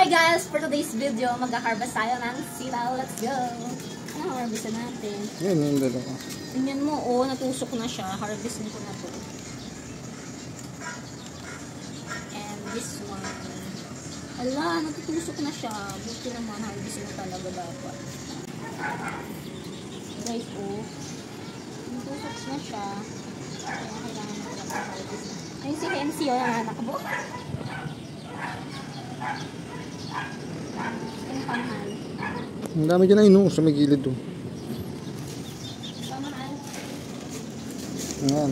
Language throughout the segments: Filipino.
Hi guys! For today's video, mag-harvest tayo ng sitaw. Let's go! Ano harvest natin? Yan yung dalawa. Tingnan mo, oh, natusok na siya. Harvestin ko na to. And this one. Ala, natutusok na siya. Buti naman, harvestin na talaga dapat. Guys, oh. Natusok na siya. Kaya kailangan na talaga harvest. Ayun si MC, oh, nanganakbo. Yung pamahal. Ang dami dyan ay no, sa may gilid doon. Pamahal. Ayan.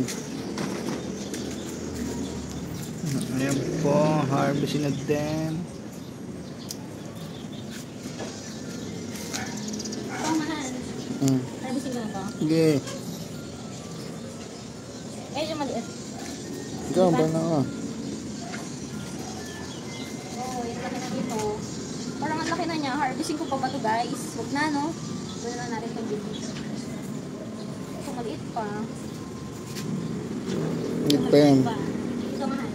Ayan po, harvesting na din. Pamahal. Harvesting ko na to. Sige. Medyo maliit. Ikaw, ba na ka? Oh, yung laki na dito. Parang ang laki na niya. Harvesting ko pa ba ito, guys? Huwag na, no? Huwag na natin itong video. Ito, maliit pa. Hindi pa yan. Ito, mahal.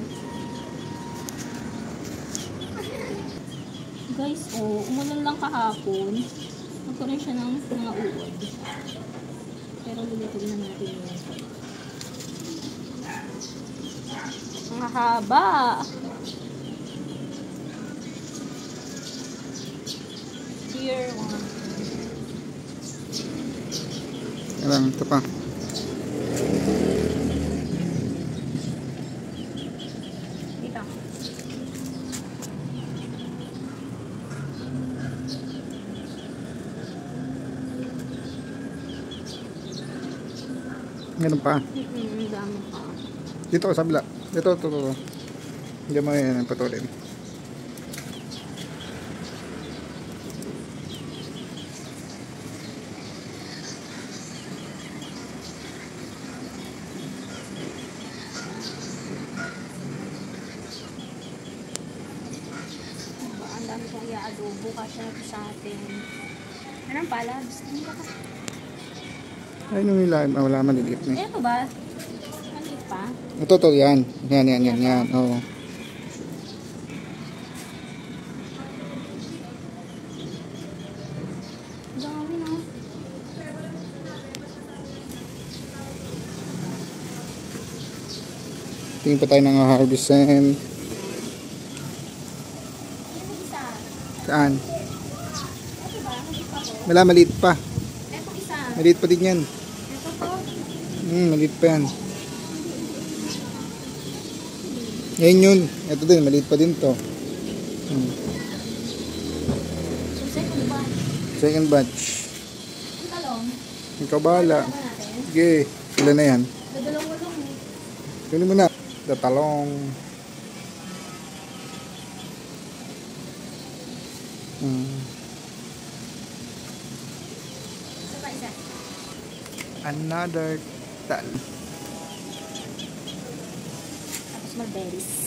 Guys, oh, umulan lang kahapon. Nagkaroon siya ng mga uod. Pero lulutog na natin yun. Ang haba. Tier 1. Ayan, ito pa. Dito. Meron pa. Ang dami pa. Dito sa kabila. Ito. Hindi mo yan ang patulin. Ang dami kong i-adobo kasi sa atin. Anong pala? Ay, nung nila, wala maliliit na. Ito ba? Maliit pa? Ito, yan. Yan. Oo. Dami na. Tingin pa tayo ng harvestin. Saan? Ito ba? Maliit pa to? Wala, maliit pa. Ito isa. Maliit pa din yan. Ito to. Maliit pa yan. Yan yun. Ito din, maliit pa din to. So, second batch. Second batch. Ang talong. Ikaw bahala. Ano natin? Sige, sila na yan. Dadalong-walong. Kunin mo na. Datalong. Isa pa isa. Another tal. Tapos mulberries.